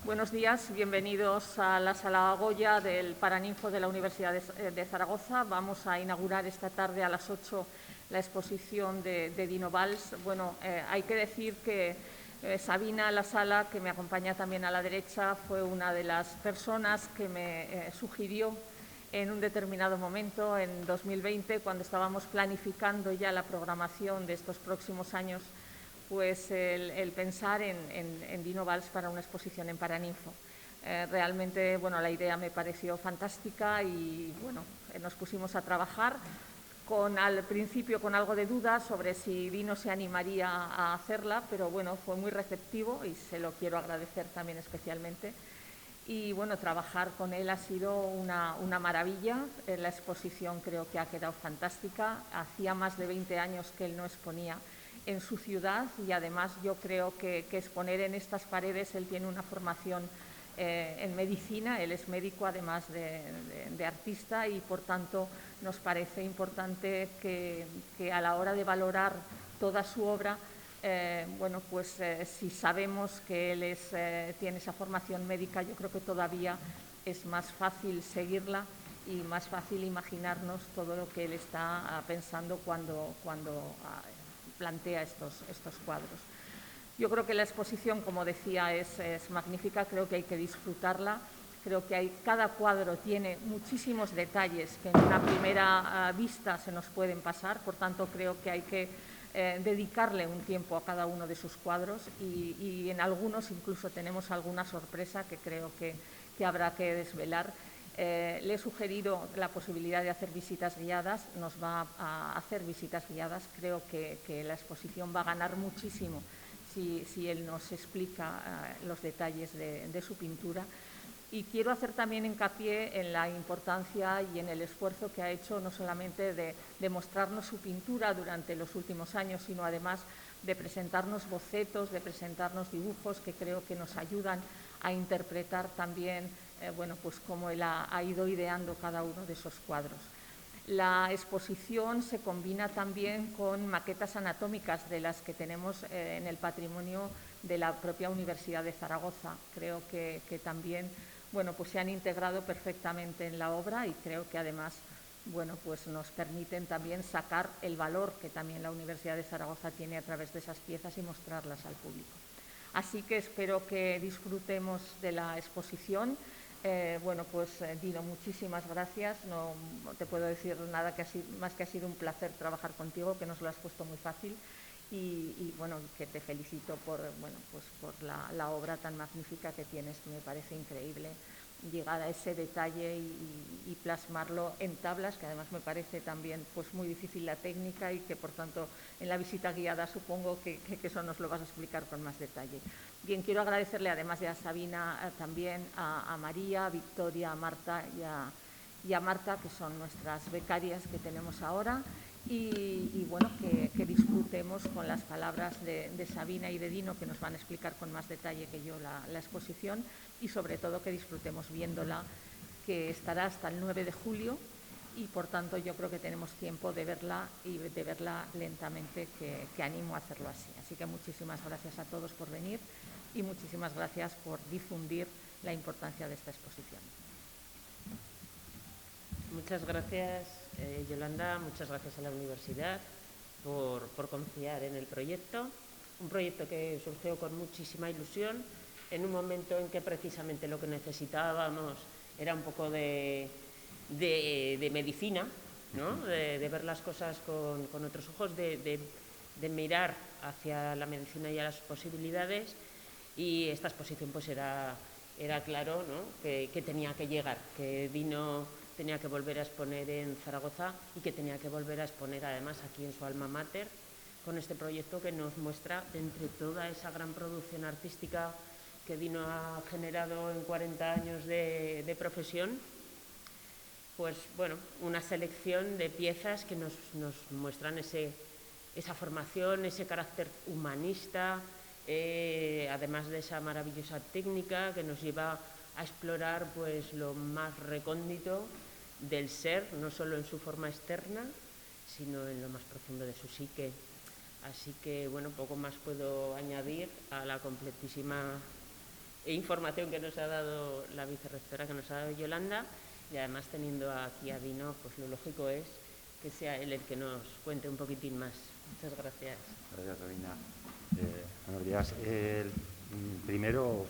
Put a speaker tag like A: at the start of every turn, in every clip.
A: Buenos días, bienvenidos a la Sala Goya del Paraninfo de la Universidad de Zaragoza. Vamos a inaugurar esta tarde a las 8 la exposición de Dino Valls. Bueno, hay que decir que Sabina Lasala, que me acompaña también a la derecha, fue una de las personas que me sugirió en un determinado momento, en 2020, cuando estábamos planificando ya la programación de estos próximos años, pues el pensar en Dino Valls para una exposición en Paraninfo. Realmente, bueno, la idea me pareció fantástica y, bueno, nos pusimos a trabajar al principio con algo de duda sobre si Dino se animaría a hacerla, pero, bueno, fue muy receptivo y se lo quiero agradecer también especialmente. Y, bueno, trabajar con él ha sido una maravilla. La exposición creo que ha quedado fantástica. Hacía más de 20 años que él no exponía en su ciudad y además yo creo que exponer en estas paredes, él tiene una formación en medicina, él es médico además de artista y por tanto nos parece importante que a la hora de valorar toda su obra, bueno, pues si sabemos que él tiene esa formación médica, yo creo que todavía es más fácil seguirla y más fácil imaginarnos todo lo que él está pensando cuando plantea estos cuadros. Yo creo que la exposición, como decía, es magnífica, creo que hay que disfrutarla. Creo que cada cuadro tiene muchísimos detalles que en una primera vista se nos pueden pasar, por tanto creo que hay que dedicarle un tiempo a cada uno de sus cuadros y en algunos incluso tenemos alguna sorpresa que creo que habrá que desvelar. Le he sugerido la posibilidad de hacer visitas guiadas, nos va a hacer visitas guiadas. Creo que la exposición va a ganar muchísimo si él nos explica los detalles de su pintura. Y quiero hacer también hincapié en la importancia y en el esfuerzo que ha hecho no solamente de mostrarnos su pintura durante los últimos años, sino además de presentarnos bocetos, de presentarnos dibujos que creo que nos ayudan a interpretar también bueno, pues cómo él ha ido ideando cada uno de esos cuadros. La exposición se combina también con maquetas anatómicas de las que tenemos en el patrimonio de la propia Universidad de Zaragoza. Creo que también, bueno, pues se han integrado perfectamente en la obra y creo que además, bueno, pues nos permiten también sacar el valor que también la Universidad de Zaragoza tiene a través de esas piezas y mostrarlas al público. Así que espero que disfrutemos de la exposición. Bueno, pues Dino, muchísimas gracias. No te puedo decir nada más que ha sido un placer trabajar contigo, que nos lo has puesto muy fácil y bueno, que te felicito por, bueno, pues por la obra tan magnífica que tienes, que me parece increíble llegar a ese detalle y plasmarlo en tablas, que además me parece también pues muy difícil la técnica y que por tanto en la visita guiada supongo que eso nos lo vas a explicar con más detalle. Bien, quiero agradecerle además de a Sabina también a María, a Victoria, a Marta y a Marta, que son nuestras becarias que tenemos ahora. Y bueno, que disfrutemos con las palabras de Sabina y de Dino, que nos van a explicar con más detalle que yo la exposición, y sobre todo que disfrutemos viéndola, que estará hasta el 9 de julio y por tanto yo creo que tenemos tiempo de verla y de verla lentamente, que animo a hacerlo así. Así que muchísimas gracias a todos por venir y muchísimas gracias por difundir la importancia de esta exposición.
B: Muchas gracias, Yolanda, muchas gracias a la universidad por confiar en el proyecto. Un proyecto que surgió con muchísima ilusión en un momento en que precisamente lo que necesitábamos era un poco de medicina, ¿no? De ver las cosas con otros ojos, de mirar hacia la medicina y a las posibilidades, y esta exposición pues era claro, ¿no? que tenía que llegar, que Dino tenía que volver a exponer en Zaragoza y que tenía que volver a exponer además aquí en su alma mater, con este proyecto que nos muestra, de entre toda esa gran producción artística que Dino ha generado en 40 años de profesión, pues bueno, una selección de piezas que nos muestran esa formación, ese carácter humanista, además de esa maravillosa técnica que nos lleva a explorar pues lo más recóndito del ser, no solo en su forma externa, sino en lo más profundo de su psique. Así que, bueno, poco más puedo añadir a la completísima información que nos ha dado la vicerrectora, que nos ha dado Yolanda, y además teniendo aquí a Dino, pues lo lógico es que sea él el que nos cuente un poquitín más. Muchas gracias.
C: Gracias, Sabina. Buenos días. Primero,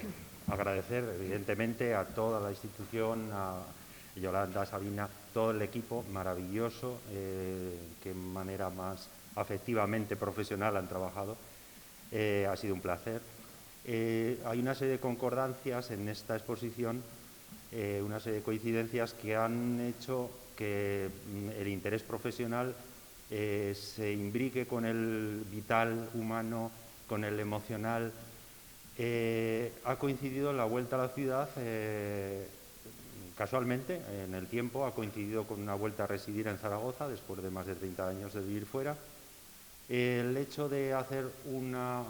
C: agradecer evidentemente a toda la institución, a Yolanda, Sabina, todo el equipo maravilloso, que de manera más afectivamente profesional han trabajado. Ha sido un placer. Hay una serie de concordancias en esta exposición, una serie de coincidencias que han hecho que el interés profesional se imbrique con el vital humano, con el emocional. Ha coincidido la vuelta a la ciudad, casualmente, en el tiempo, ha coincidido con una vuelta a residir en Zaragoza, después de más de 30 años de vivir fuera. El hecho de hacer una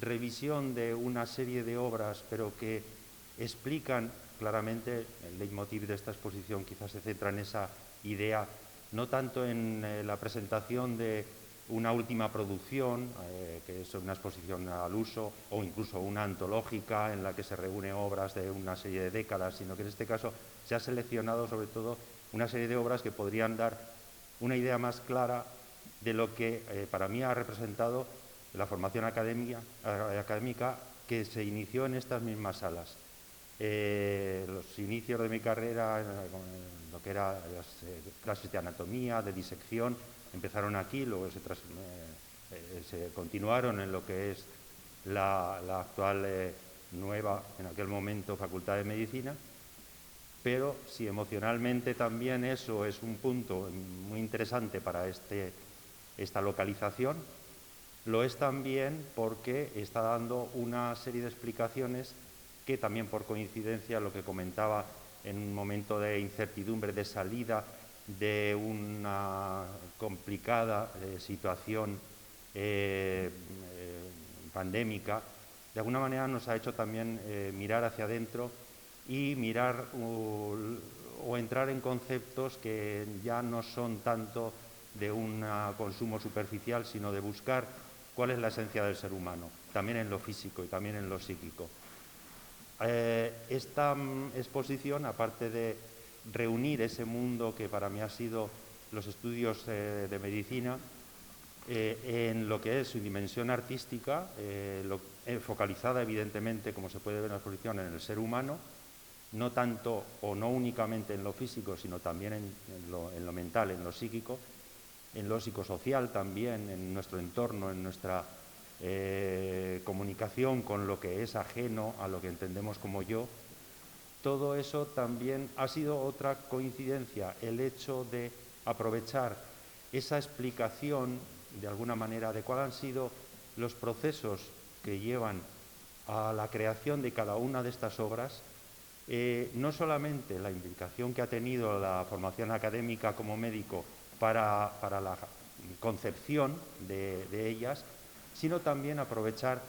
C: revisión de una serie de obras, pero que explican claramente el leitmotiv de esta exposición, quizás se centra en esa idea, no tanto en la presentación de una última producción, que es una exposición al uso, o incluso una antológica en la que se reúnen obras de una serie de décadas, sino que en este caso se ha seleccionado sobre todo una serie de obras que podrían dar una idea más clara de lo que para mí ha representado la formación académica que se inició en estas mismas salas. Los inicios de mi carrera, lo que eran las clases de anatomía, de disección, empezaron aquí, luego se continuaron en lo que es la actual nueva, en aquel momento, Facultad de Medicina. Pero si emocionalmente también eso es un punto muy interesante para esta localización, lo es también porque está dando una serie de explicaciones que también por coincidencia, lo que comentaba en un momento de incertidumbre, de salida de una complicada situación pandémica, de alguna manera nos ha hecho también mirar hacia adentro y mirar o entrar en conceptos que ya no son tanto de un consumo superficial, sino de buscar cuál es la esencia del ser humano, también en lo físico y también en lo psíquico. Esta exposición, aparte de reunir ese mundo que para mí ha sido los estudios de medicina, en lo que es su dimensión artística, focalizada evidentemente, como se puede ver en la exposición, en el ser humano, no tanto o no únicamente en lo físico, sino también en lo mental, en lo psíquico, en lo psicosocial también, en nuestro entorno, en nuestra comunicación con lo que es ajeno a lo que entendemos como yo. Todo eso también ha sido otra coincidencia, el hecho de aprovechar esa explicación de alguna manera de cuáles han sido los procesos que llevan a la creación de cada una de estas obras, no solamente la implicación que ha tenido la formación académica como médico para la concepción de ellas, sino también aprovechar,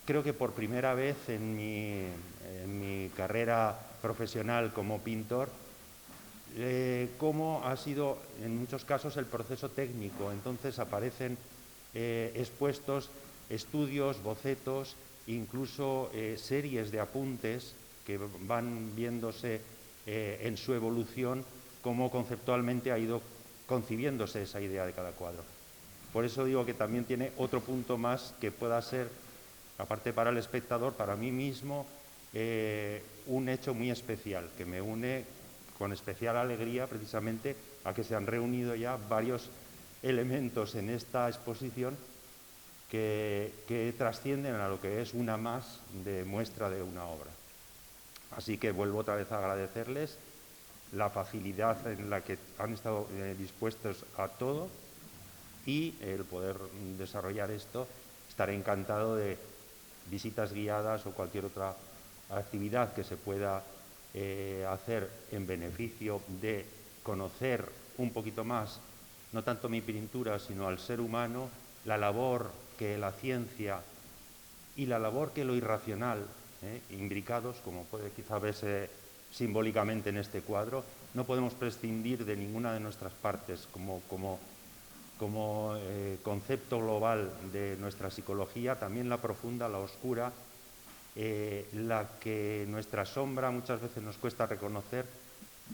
C: creo que por primera vez en mi carrera profesional como pintor, cómo ha sido en muchos casos el proceso técnico. Entonces aparecen expuestos estudios, bocetos, incluso series de apuntes que van viéndose en su evolución, cómo conceptualmente ha ido concibiéndose esa idea de cada cuadro. Por eso digo que también tiene otro punto más que pueda ser, aparte para el espectador, para mí mismo, un hecho muy especial, que me une con especial alegría precisamente a que se han reunido ya varios elementos en esta exposición que trascienden a lo que es una más de muestra de una obra. Así que vuelvo otra vez a agradecerles la facilidad en la que han estado dispuestos a todo y el poder desarrollar esto. Estaré encantado de visitas guiadas o cualquier otra actividad que se pueda hacer en beneficio de conocer un poquito más, no tanto mi pintura, sino al ser humano, la labor que la ciencia y la labor que lo irracional, imbricados, como puede quizá verse simbólicamente en este cuadro, no podemos prescindir de ninguna de nuestras partes como concepto global de nuestra psicología, también la profunda, la oscura, la que nuestra sombra muchas veces nos cuesta reconocer,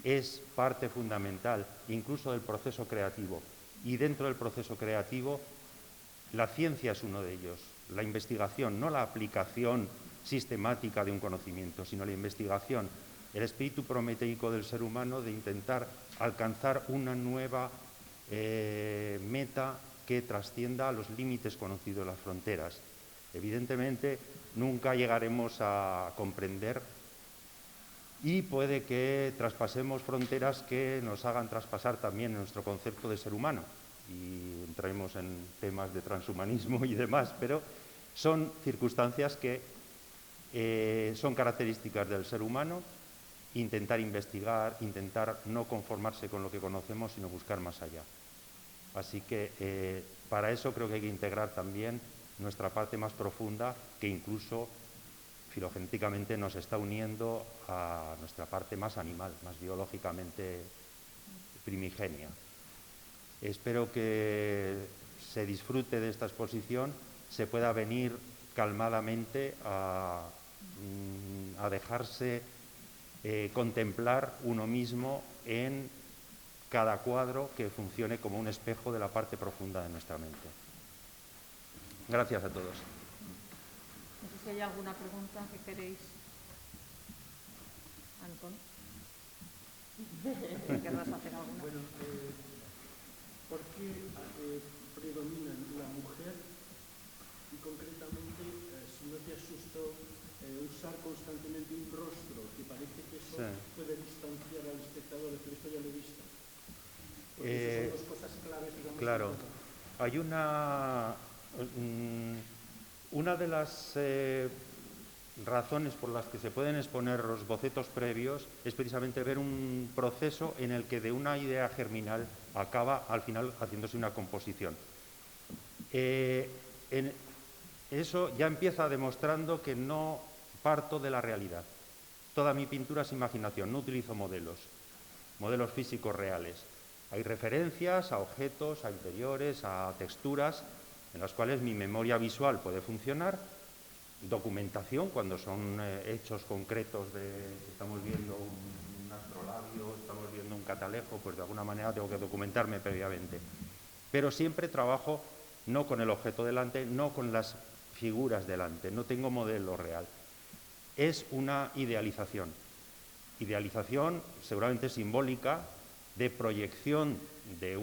C: es parte fundamental incluso del proceso creativo. Y dentro del proceso creativo, la ciencia es uno de ellos, la investigación, no la aplicación sistemática de un conocimiento, sino la investigación, el espíritu prometeico del ser humano de intentar alcanzar una nueva meta que trascienda a los límites conocidos, las fronteras. Evidentemente, nunca llegaremos a comprender y puede que traspasemos fronteras que nos hagan traspasar también nuestro concepto de ser humano. Y entraremos en temas de transhumanismo y demás, pero son circunstancias que son características del ser humano, intentar investigar, intentar no conformarse con lo que conocemos, sino buscar más allá. Así que para eso creo que hay que integrar también nuestra parte más profunda, que incluso filogenéticamente nos está uniendo a nuestra parte más animal, más biológicamente primigenia. Espero que se disfrute de esta exposición, se pueda venir calmadamente a dejarse contemplar uno mismo en cada cuadro que funcione como un espejo de la parte profunda de nuestra mente. Gracias a todos.
A: No sé si hay alguna pregunta que queréis. Antón. ¿Querrás hacer alguna?
D: Bueno, ¿por qué predomina la mujer? Y concretamente, si no te asustó usar constantemente un rostro, que parece que eso puede distanciar al espectador, pero esto ya lo he visto. Porque esas son dos cosas claves, digamos.
C: Claro, hay una de las razones por las que se pueden exponer los bocetos previos es precisamente ver un proceso en el que de una idea germinal acaba al final haciéndose una composición. Eso ya empieza demostrando que no parto de la realidad. Toda mi pintura es imaginación, no utilizo modelos físicos reales. Hay referencias a objetos, a interiores, a texturas en las cuales mi memoria visual puede funcionar, documentación cuando son hechos concretos estamos viendo un astrolabio, estamos viendo un catalejo, pues de alguna manera tengo que documentarme previamente. Pero siempre trabajo no con el objeto delante, no con las figuras delante, no tengo modelo real. Es una idealización. Idealización seguramente simbólica de proyección de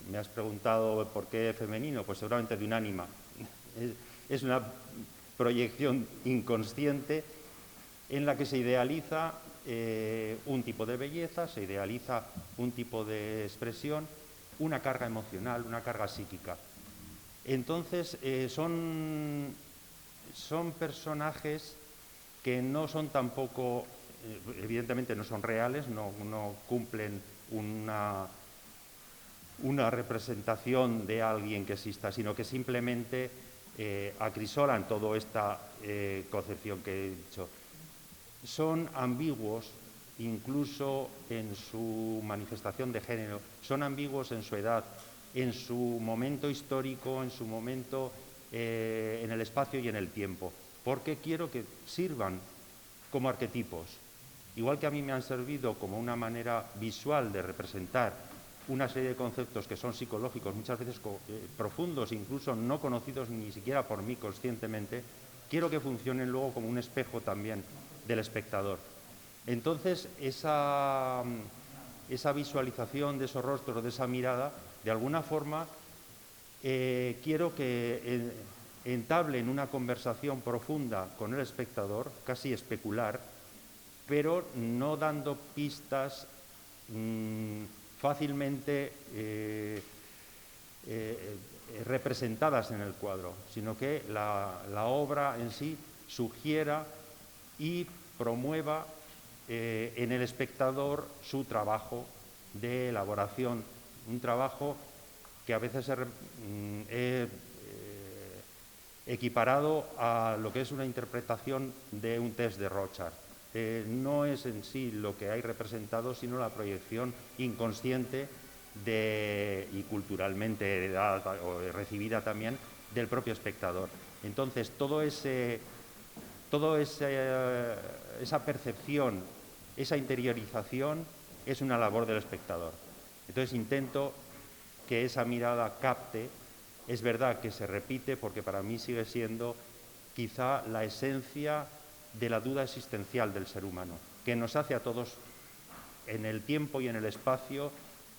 C: me has preguntado por qué femenino, pues seguramente de un ánima. Es una proyección inconsciente en la que se idealiza un tipo de belleza, se idealiza un tipo de expresión, una carga emocional, una carga psíquica. Entonces, son personajes que no son tampoco, evidentemente no son reales, no cumplen una representación de alguien que exista, sino que simplemente acrisolan toda esta concepción que he dicho. Son ambiguos incluso en su manifestación de género, son ambiguos en su edad, en su momento histórico, en su momento en el espacio y en el tiempo, porque quiero que sirvan como arquetipos. Igual que a mí me han servido como una manera visual de representar una serie de conceptos que son psicológicos, muchas veces profundos, incluso no conocidos ni siquiera por mí conscientemente, quiero que funcionen luego como un espejo también del espectador. Entonces, esa visualización de esos rostros, de esa mirada, de alguna forma, quiero que entablen una conversación profunda con el espectador, casi especular, pero no dando pistas fácilmente representadas en el cuadro, sino que la obra en sí sugiera y promueva en el espectador su trabajo de elaboración, un trabajo que a veces he equiparado a lo que es una interpretación de un test de Rorschach. No es en sí lo que hay representado, sino la proyección inconsciente y culturalmente heredada o recibida también del propio espectador. Entonces, esa percepción, esa interiorización es una labor del espectador. Entonces intento que esa mirada capte. Es verdad que se repite porque para mí sigue siendo quizá la esencia de la duda existencial del ser humano, que nos hace a todos en el tiempo y en el espacio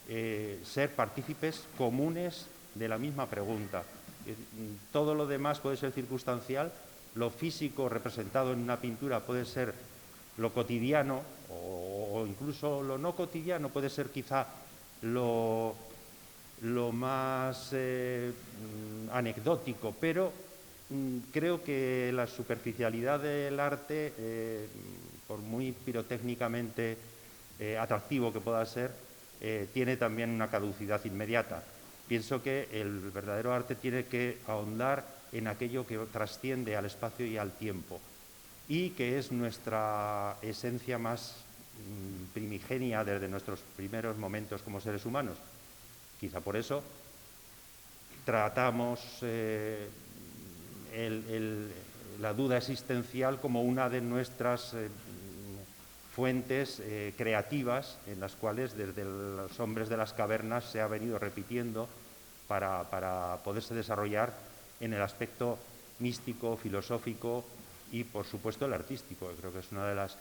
C: ser partícipes comunes de la misma pregunta. Todo lo demás puede ser circunstancial, lo físico representado en una pintura puede ser lo cotidiano o incluso lo no cotidiano puede ser quizá lo más anecdótico, pero creo que la superficialidad del arte, por muy pirotécnicamente atractivo que pueda ser, tiene también una caducidad inmediata. Pienso que el verdadero arte tiene que ahondar en aquello que trasciende al espacio y al tiempo y que es nuestra esencia más primigenia desde nuestros primeros momentos como seres humanos. Quizá por eso tratamos la duda existencial como una de nuestras fuentes creativas en las cuales desde los hombres de las cavernas se ha venido repitiendo para poderse desarrollar en el aspecto místico, filosófico y por supuesto el artístico. Creo que es una de las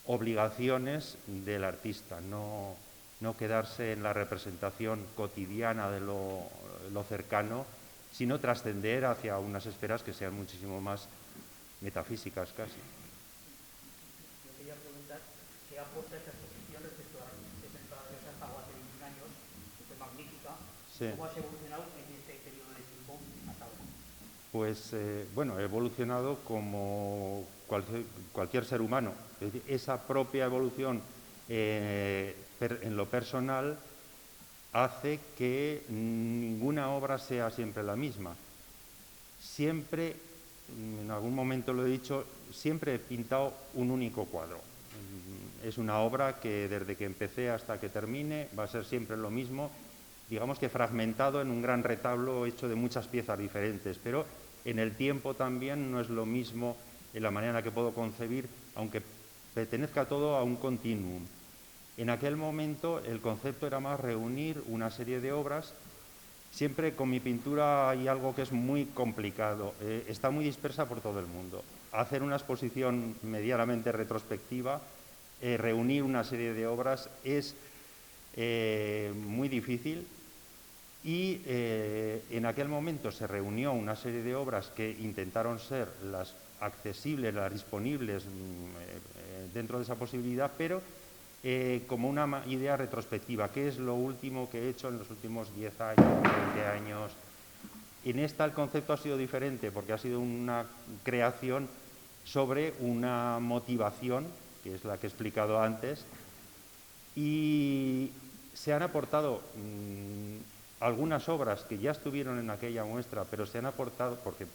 C: obligaciones del artista, no quedarse en la representación cotidiana de lo cercano, sino trascender hacia unas esferas que sean muchísimo más metafísicas casi.
E: Yo quería preguntar qué aporta esta exposición respecto a esa etapa hace 21 años, que fue magnífica,
C: Sí.
E: ¿Cómo has evolucionado en este periodo de tiempo hasta ahora?
C: Pues bueno, he evolucionado como cualquier ser humano. Es decir, esa propia evolución en lo personal hace que ninguna obra sea siempre la misma. Siempre, en algún momento lo he dicho, siempre he pintado un único cuadro. Es una obra que desde que empecé hasta que termine va a ser siempre lo mismo, digamos que fragmentado en un gran retablo hecho de muchas piezas diferentes, pero en el tiempo también no es lo mismo en la manera en la que puedo concebir, aunque pertenezca todo a un continuum. En aquel momento el concepto era más reunir una serie de obras. Siempre con mi pintura hay algo que es muy complicado, está muy dispersa por todo el mundo. Hacer una exposición medianamente retrospectiva, reunir una serie de obras es muy difícil y en aquel momento se reunió una serie de obras que intentaron ser las accesibles, las disponibles dentro de esa posibilidad, pero como una idea retrospectiva, que es lo último que he hecho en los últimos 10 años, 20 años. En esta el concepto ha sido diferente porque ha sido una creación sobre una motivación, que es la que he explicado antes, y se han aportado algunas obras que ya estuvieron en aquella muestra, pero se han aportado porque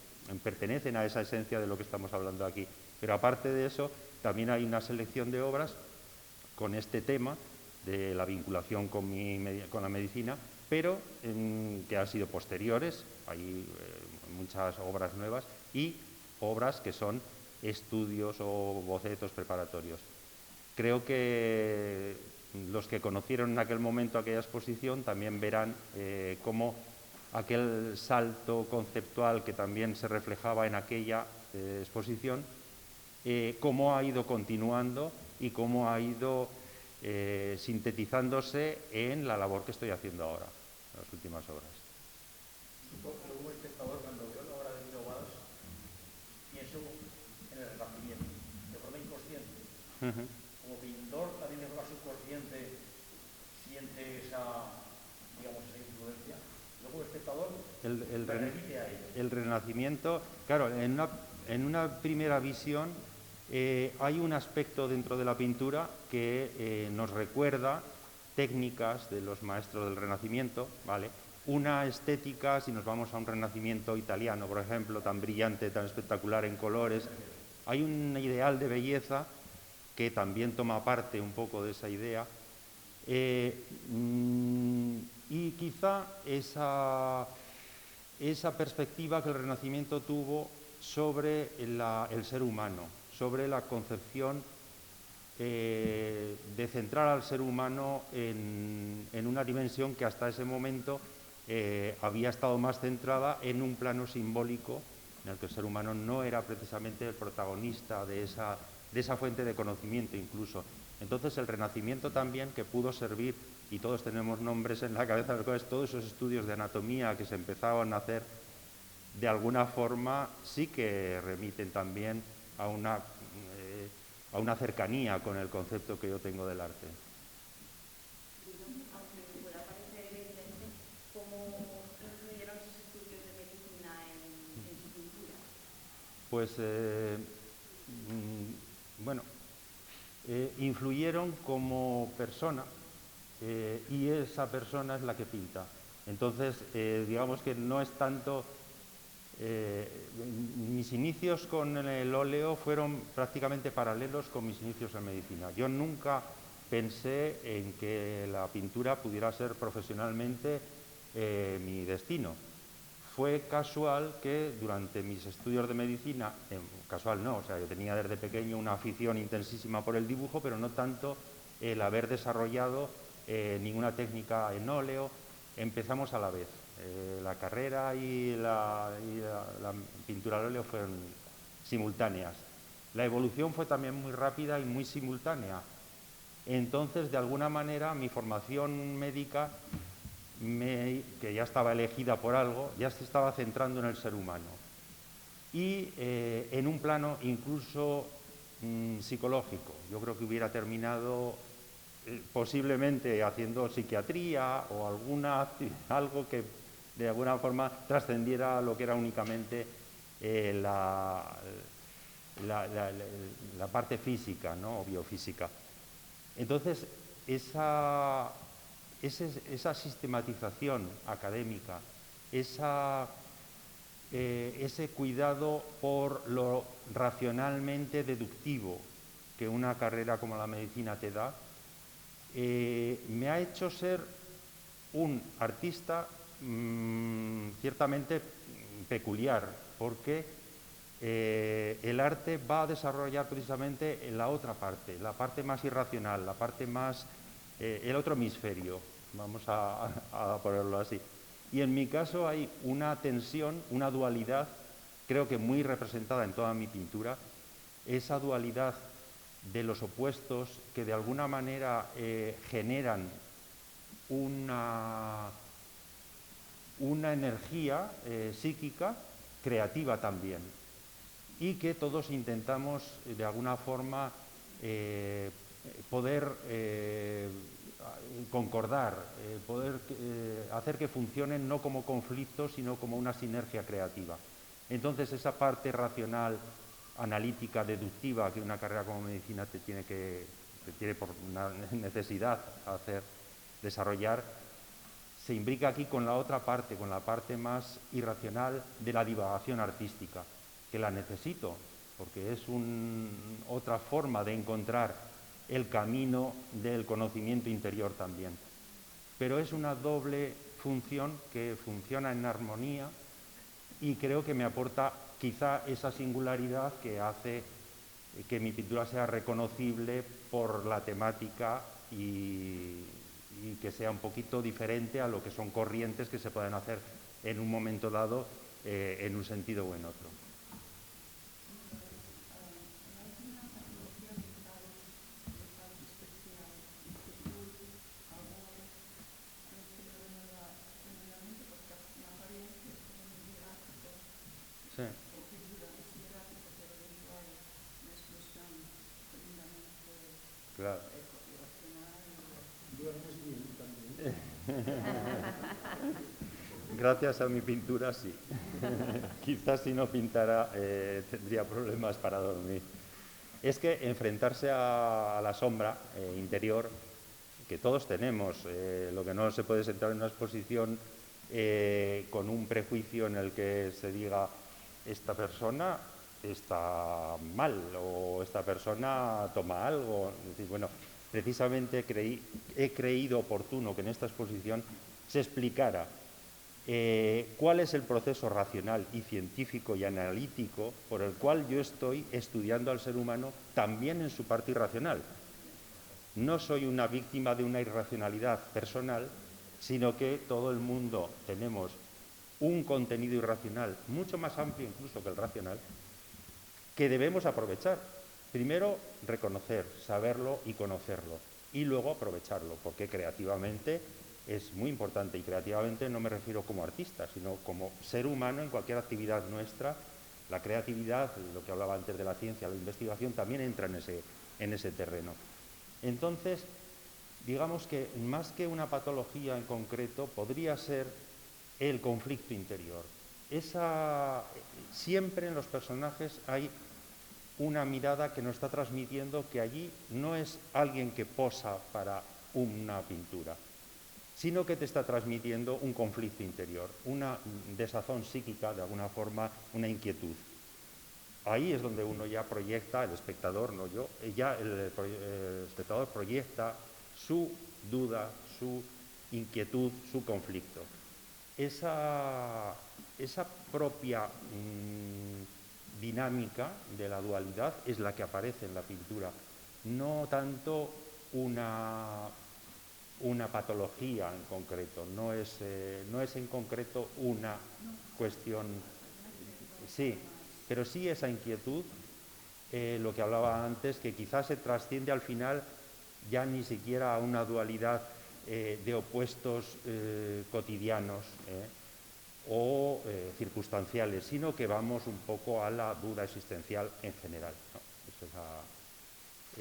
C: pertenecen a esa esencia de lo que estamos hablando aquí. Pero aparte de eso, también hay una selección de obras con este tema de la vinculación con la medicina, pero que han sido posteriores. Hay muchas obras nuevas y obras que son estudios o bocetos preparatorios. Creo que los que conocieron en aquel momento aquella exposición también verán cómo aquel salto conceptual que también se reflejaba en aquella exposición, cómo ha ido continuando y cómo ha ido sintetizándose en la labor que estoy haciendo ahora, en las últimas obras.
E: Supongo que como espectador, cuando veo la obra de Dino Walsh, pienso en el Renacimiento, de forma inconsciente. Como pintor, también de forma subconsciente, siente esa, digamos, esa influencia. Luego, como espectador, remite a ello.
C: El Renacimiento, claro, en una primera visión hay un aspecto dentro de la pintura que nos recuerda técnicas de los maestros del Renacimiento, ¿vale? Una estética, si nos vamos a un Renacimiento italiano, por ejemplo, tan brillante, tan espectacular en colores, hay un ideal de belleza que también toma parte un poco de esa idea, Y quizá esa perspectiva que el Renacimiento tuvo sobre el ser humano, sobre la concepción de centrar al ser humano en una dimensión que hasta ese momento había estado más centrada en un plano simbólico, en el que el ser humano no era precisamente el protagonista de esa fuente de conocimiento incluso. Entonces el Renacimiento también, que pudo servir, y todos tenemos nombres en la cabeza, todos esos estudios de anatomía que se empezaban a hacer, de alguna forma sí que remiten también a una cercanía con el concepto que yo tengo del arte.
F: Aunque pueda parecer evidente, ¿cómo influyeron esos estudios de medicina en su pintura?
C: Pues, bueno, influyeron como persona, y esa persona es la que pinta. Entonces, digamos que no es tanto... mis inicios con el óleo fueron prácticamente paralelos con mis inicios en medicina. Yo nunca pensé en que la pintura pudiera ser profesionalmente mi destino. Fue casual que durante mis estudios de medicina, casual no, o sea, yo tenía desde pequeño una afición intensísima por el dibujo, pero no tanto el haber desarrollado ninguna técnica en óleo. Empezamos a la vez. La carrera y la pintura al óleo fueron simultáneas. La evolución fue también muy rápida y muy simultánea. Entonces, de alguna manera, mi formación médica, que ya estaba elegida por algo, ya se estaba centrando en el ser humano. Y en un plano incluso psicológico. Yo creo que hubiera terminado posiblemente haciendo psiquiatría o algo que de alguna forma trascendiera lo que era únicamente la parte física, ¿no? O biofísica. Entonces, esa sistematización académica, ese cuidado por lo racionalmente deductivo que una carrera como la medicina te da, me ha hecho ser un artista ciertamente peculiar, porque el arte va a desarrollar precisamente en la otra parte, la parte más irracional, la parte más, el otro hemisferio, vamos a ponerlo así. Y en mi caso hay una tensión, una dualidad, creo que muy representada en toda mi pintura, esa dualidad de los opuestos que de alguna manera generan una energía psíquica, creativa también, y que todos intentamos de alguna forma poder concordar, poder hacer que funcionen no como conflictos, sino como una sinergia creativa. Entonces, esa parte racional, analítica, deductiva, que una carrera como medicina te tiene por una necesidad desarrollar, se imbrica aquí con la otra parte, con la parte más irracional de la divagación artística, que la necesito, porque es otra forma de encontrar el camino del conocimiento interior también. Pero es una doble función que funciona en armonía y creo que me aporta quizá esa singularidad que hace que mi pintura sea reconocible por la temática y que sea un poquito diferente a lo que son corrientes que se pueden hacer en un momento dado en un sentido o en otro. Sí. Claro. Gracias a mi pintura, sí. Quizás si no pintara tendría problemas para dormir. Es que enfrentarse a la sombra interior, que todos tenemos, lo que no se puede sentar en una exposición con un prejuicio en el que se diga esta persona está mal o esta persona toma algo. Es decir, bueno, precisamente he creído oportuno que en esta exposición se explicara cuál es el proceso racional y científico y analítico por el cual yo estoy estudiando al ser humano también en su parte irracional. No soy una víctima de una irracionalidad personal, sino que todo el mundo tenemos un contenido irracional mucho más amplio incluso que el racional, que debemos aprovechar. Primero, reconocer, saberlo y conocerlo, y luego aprovecharlo, porque creativamente es muy importante, y creativamente no me refiero como artista, sino como ser humano en cualquier actividad nuestra. La creatividad, lo que hablaba antes de la ciencia, la investigación, también entra en ese terreno. Entonces, digamos que más que una patología en concreto, podría ser el conflicto interior. Siempre en los personajes hay una mirada que nos está transmitiendo que allí no es alguien que posa para una pintura, sino que te está transmitiendo un conflicto interior, una desazón psíquica, de alguna forma, una inquietud. Ahí es donde uno ya proyecta, el espectador, no yo, ya el espectador proyecta su duda, su inquietud, su conflicto. Esa propia dinámica de la dualidad es la que aparece en la pintura, no tanto una patología en concreto, no es en concreto una cuestión, sí, pero sí esa inquietud, lo que hablaba antes, que quizás se trasciende al final ya ni siquiera a una dualidad de opuestos cotidianos o circunstanciales, sino que vamos un poco a la duda existencial en general, ¿no?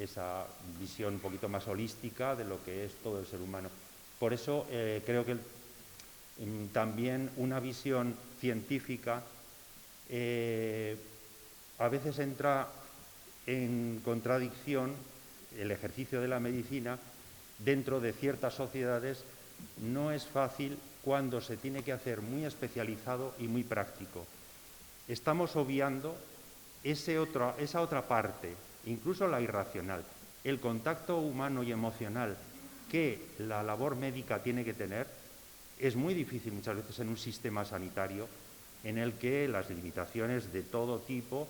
C: Esa visión un poquito más holística de lo que es todo el ser humano. Por eso creo que también una visión científica a veces entra en contradicción, el ejercicio de la medicina dentro de ciertas sociedades no es fácil cuando se tiene que hacer muy especializado y muy práctico. Estamos obviando esa otra parte, incluso la irracional, el contacto humano y emocional que la labor médica tiene que tener. Es muy difícil muchas veces en un sistema sanitario en el que las limitaciones de todo tipo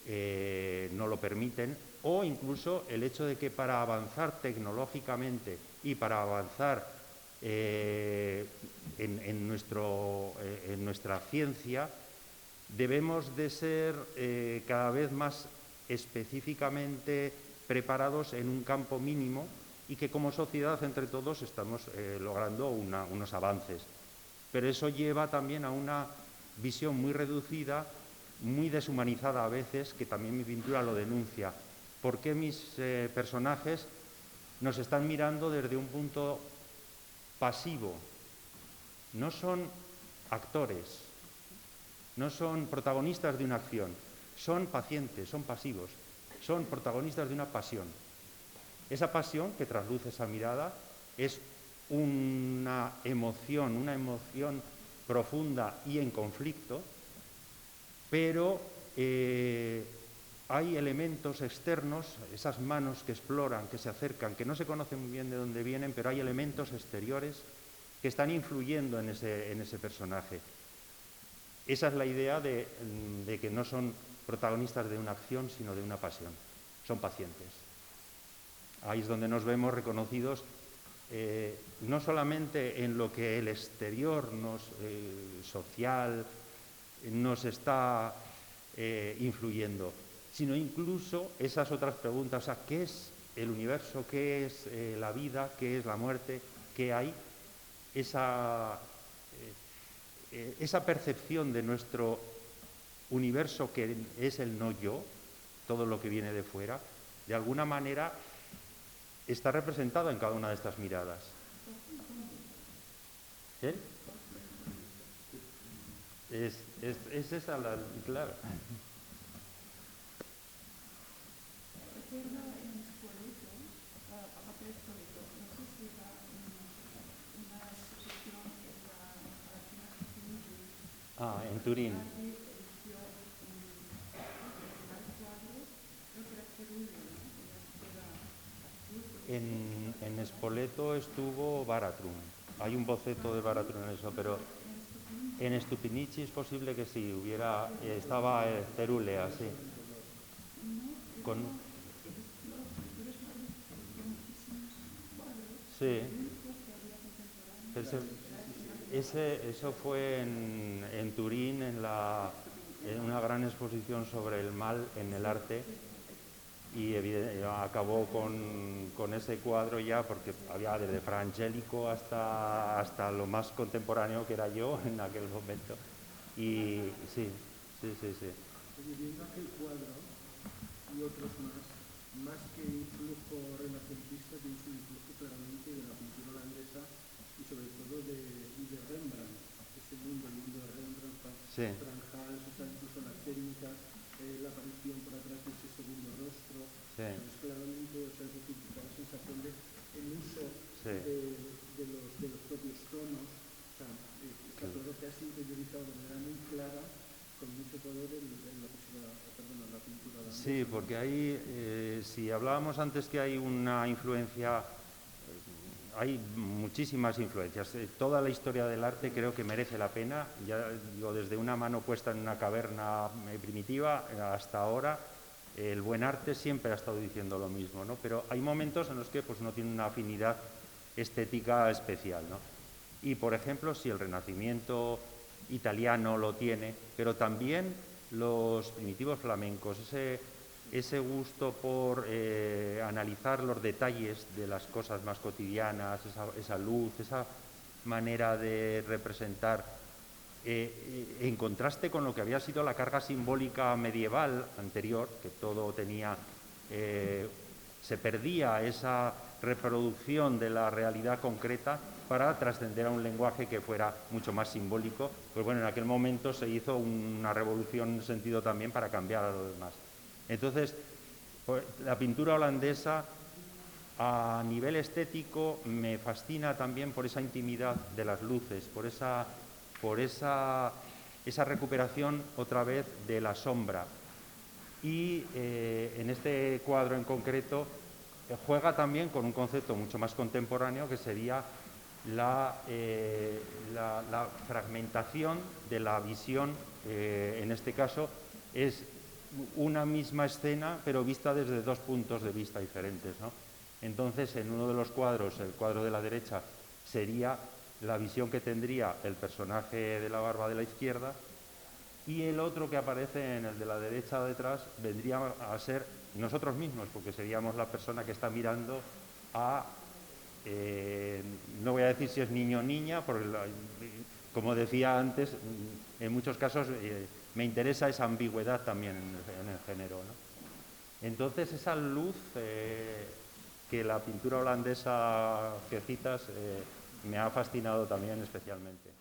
C: no lo permiten, o incluso el hecho de que para avanzar tecnológicamente y para avanzar en nuestra ciencia, debemos de ser cada vez más específicamente preparados en un campo mínimo, y que como sociedad entre todos estamos logrando unos avances. Pero eso lleva también a una visión muy reducida, muy deshumanizada a veces, que también mi pintura lo denuncia. ¿Por qué mis personajes nos están mirando desde un punto pasivo? No son actores, no son protagonistas de una acción, son pacientes, son pasivos, son protagonistas de una pasión. Esa pasión que trasluce esa mirada es una emoción profunda y en conflicto, pero hay elementos externos, esas manos que exploran, que se acercan, que no se conocen muy bien de dónde vienen, pero hay elementos exteriores que están influyendo en ese personaje. Esa es la idea de que no son protagonistas de una acción, sino de una pasión. Son pacientes. Ahí es donde nos vemos reconocidos, no solamente en lo que el exterior social nos está influyendo, sino incluso esas otras preguntas, o sea, ¿qué es el universo? ¿Qué es la vida? ¿Qué es la muerte? ¿Qué hay? Esa percepción de nuestro universo, que es el no yo, todo lo que viene de fuera, de alguna manera está representada en cada una de estas miradas. ¿Eh? Es esa la... Claro. En Turín. En Spoleto estuvo Baratrun. Hay un boceto de Baratrun en eso, pero en Stupinici es posible que sí, estaba Cerulea, sí. Sí. Eso fue en Turín, en una gran exposición sobre el mal en el arte, y acabó con ese cuadro ya, porque había desde Fra Angelico hasta lo más contemporáneo, que era yo en aquel momento. Y sí.
D: Viendo aquel cuadro y otros más que influjo renacentista, tiene un influjo claramente de la pintura holandesa y sobre todo de Rembrandt, ese mundo, el mundo de Rembrandt,
C: sí.
D: Franjals, o sea, incluso la técnica, la aparición por atrás de ese segundo rostro,
C: sí.
D: Es claramente, o sea, es decir, la sensación de el uso
C: sí.
D: de los propios tonos, o sea, está todo lo que has interiorizado de manera muy clara, con mucho poder en la pintura holandesa.
C: Sí, porque ahí, si hablábamos antes que hay una influencia, hay muchísimas influencias. Toda la historia del arte creo que merece la pena, ya digo, desde una mano puesta en una caverna primitiva hasta ahora. El buen arte siempre ha estado diciendo lo mismo, ¿no? Pero hay momentos en los que pues, no tiene una afinidad estética especial, ¿no? Y, por ejemplo, si el Renacimiento italiano lo tiene, pero también los primitivos flamencos, ese gusto por analizar los detalles de las cosas más cotidianas, esa luz, esa manera de representar, en contraste con lo que había sido la carga simbólica medieval anterior, que todo tenía, se perdía esa reproducción de la realidad concreta para trascender a un lenguaje que fuera mucho más simbólico. Pues bueno, en aquel momento se hizo una revolución en ese sentido también para cambiar a lo demás. Entonces, pues, la pintura holandesa a nivel estético me fascina también por esa intimidad de las luces, por esa recuperación otra vez de la sombra. Y en este cuadro en concreto juega también con un concepto mucho más contemporáneo, que sería la fragmentación de la visión. En este caso es una misma escena, pero vista desde dos puntos de vista diferentes, ¿no? Entonces, en uno de los cuadros, el cuadro de la derecha, sería la visión que tendría el personaje de la barba de la izquierda, y el otro que aparece en el de la derecha detrás vendría a ser nosotros mismos, porque seríamos la persona que está mirando a, no voy a decir si es niño o niña, porque como decía antes, en muchos casos me interesa esa ambigüedad también en el género, ¿no? Entonces, esa luz que la pintura holandesa que citas me ha fascinado también especialmente.